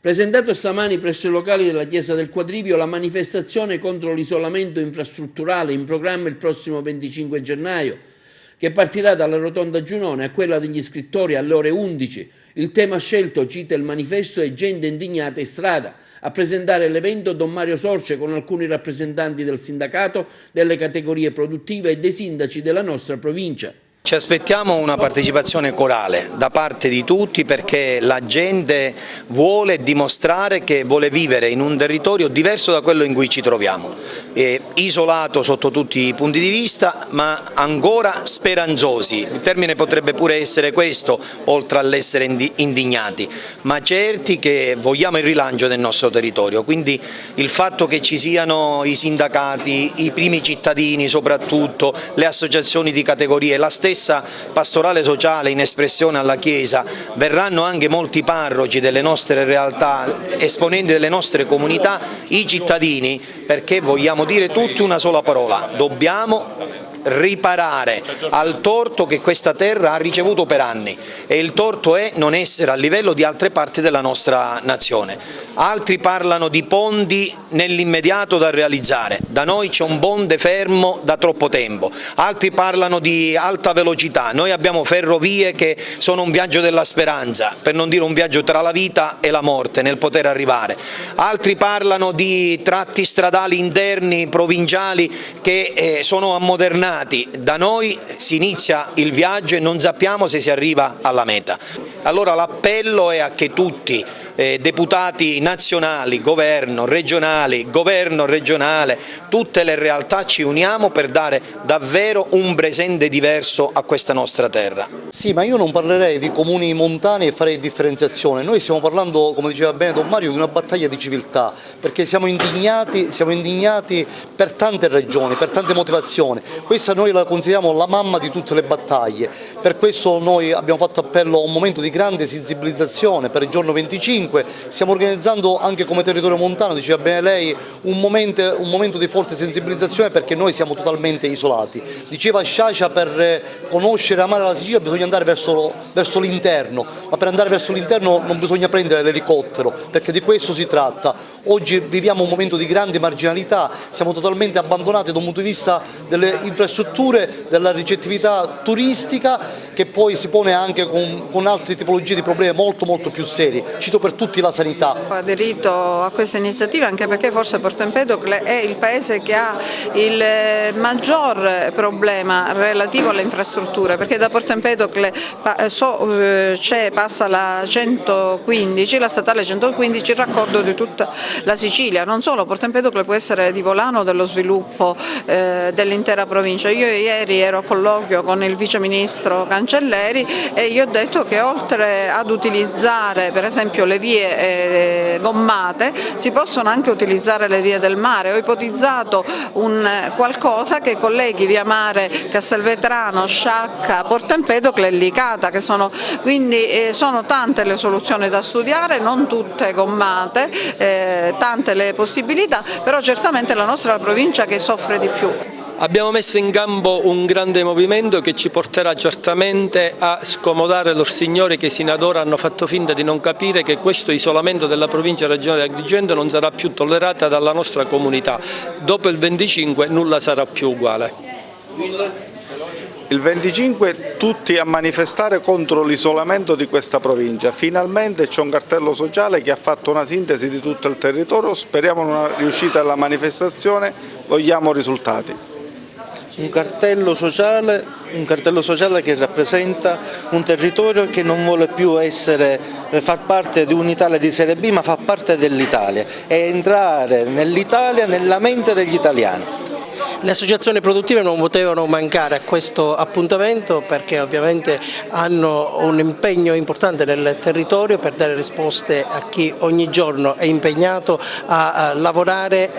Presentato stamani presso i locali della Chiesa del Quadrivio la manifestazione contro l'isolamento infrastrutturale in programma il prossimo 25 gennaio, che partirà dalla Rotonda Giunone a quella degli scrittori alle ore 11. Il tema scelto, cita il manifesto, è gente indignata in strada. A presentare l'evento Don Mario Sorce con alcuni rappresentanti del sindacato, delle categorie produttive e dei sindaci della nostra provincia. Ci aspettiamo una partecipazione corale da parte di tutti, perché la gente vuole dimostrare che vuole vivere in un territorio diverso da quello in cui ci troviamo, isolato sotto tutti i punti di vista, ma ancora speranzosi. Il termine potrebbe pure essere questo, oltre all'essere indignati, ma certi che vogliamo il rilancio del nostro territorio. Quindi il fatto che ci siano i sindacati, i primi cittadini soprattutto, le associazioni di categorie, la stessa pastorale sociale in espressione alla Chiesa, verranno anche molti parroci delle nostre realtà, esponenti delle nostre comunità, i cittadini, perché vogliamo dire tutti una sola parola: dobbiamo riparare al torto che questa terra ha ricevuto per anni, e il torto è non essere a livello di altre parti della nostra nazione. Altri parlano di ponti nell'immediato da realizzare, da noi c'è un ponte fermo da troppo tempo. Altri parlano di alta velocità, noi abbiamo ferrovie che sono un viaggio della speranza, per non dire un viaggio tra la vita e la morte nel poter arrivare. Altri parlano di tratti stradali interni provinciali che sono ammodernati, da noi si inizia il viaggio e non sappiamo se si arriva alla meta. Allora l'appello è a che tutti, deputati nazionali, governo regionale, tutte le realtà ci uniamo per dare davvero un presente diverso a questa nostra terra. Sì, ma io non parlerei di comuni montani e farei differenziazione. Noi stiamo parlando, come diceva bene Don Mario, di una battaglia di civiltà, perché siamo indignati per tante ragioni, per tante motivazioni. Questa noi la consideriamo la mamma di tutte le battaglie. Per questo noi abbiamo fatto appello a un momento di grande sensibilizzazione per il giorno 25, stiamo organizzando anche come territorio montano, diceva bene lei, un momento di forte sensibilizzazione, perché noi siamo totalmente isolati. Diceva Sciascia, per conoscere e amare la Sicilia bisogna andare verso l'interno, ma per andare verso l'interno non bisogna prendere l'elicottero, perché di questo si tratta. Oggi viviamo un momento di grande marginalità, siamo totalmente abbandonati da un punto di vista delle infrastrutture, della ricettività turistica, che poi si pone anche con altre tipologie di problemi molto più seri. Cito per tutti la sanità. Ho aderito a questa iniziativa anche perché forse Porto Empedocle è il paese che ha il maggior problema relativo alle infrastrutture, perché da Porto Empedocle passa la 115, la statale 115, il raccordo di tutta la Sicilia. Non solo, Porto Empedocle può essere di volano dello sviluppo dell'intera provincia. Io ieri ero a colloquio con il vice ministro Cancelleri e gli ho detto che oltre ad utilizzare per esempio le vie gommate si possono anche utilizzare le vie del mare. Ho ipotizzato qualcosa che colleghi via mare Castelvetrano, Sciacca, Porto Empedocle e Licata, quindi sono tante le soluzioni da studiare, non tutte gommate, tante le possibilità, però certamente la nostra è la provincia che soffre di più. Abbiamo messo in campo un grande movimento che ci porterà certamente a scomodare loro signori che sino ad ora hanno fatto finta di non capire che questo isolamento della provincia regionale di Agrigento non sarà più tollerata dalla nostra comunità. Dopo il 25 nulla sarà più uguale. Il 25 tutti a manifestare contro l'isolamento di questa provincia. Finalmente c'è un cartello sociale che ha fatto una sintesi di tutto il territorio, speriamo in una riuscita alla manifestazione, vogliamo risultati. Un cartello sociale che rappresenta un territorio che non vuole più far parte di un'Italia di Serie B, ma fa parte dell'Italia e entrare nell'Italia, nella mente degli italiani. Le associazioni produttive non potevano mancare a questo appuntamento perché ovviamente hanno un impegno importante nel territorio per dare risposte a chi ogni giorno è impegnato a lavorare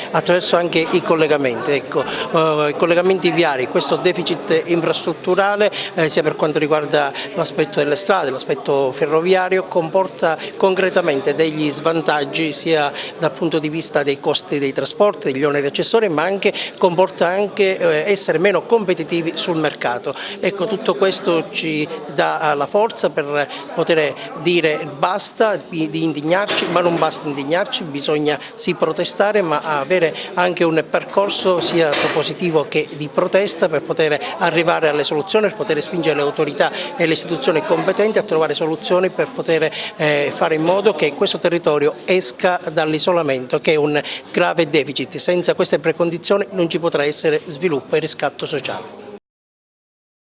attraverso anche i collegamenti. Ecco, i collegamenti viari, questo deficit infrastrutturale sia per quanto riguarda l'aspetto delle strade, l'aspetto ferroviario, comporta concretamente degli svantaggi sia dal punto di vista dei costi dei trasporti, degli oneri accessori, ma anche comporta anche essere meno competitivi sul mercato. Ecco, tutto questo ci dà la forza per poter dire basta, di indignarci, ma non basta indignarci, bisogna sì protestare, ma avere anche un percorso sia propositivo che di protesta per poter arrivare alle soluzioni, per poter spingere le autorità e le istituzioni competenti a trovare soluzioni per poter fare in modo che questo territorio esca dall'isolamento, che è un grave deficit. Senza queste precondizioni non ci potrà essere sviluppo e riscatto sociale.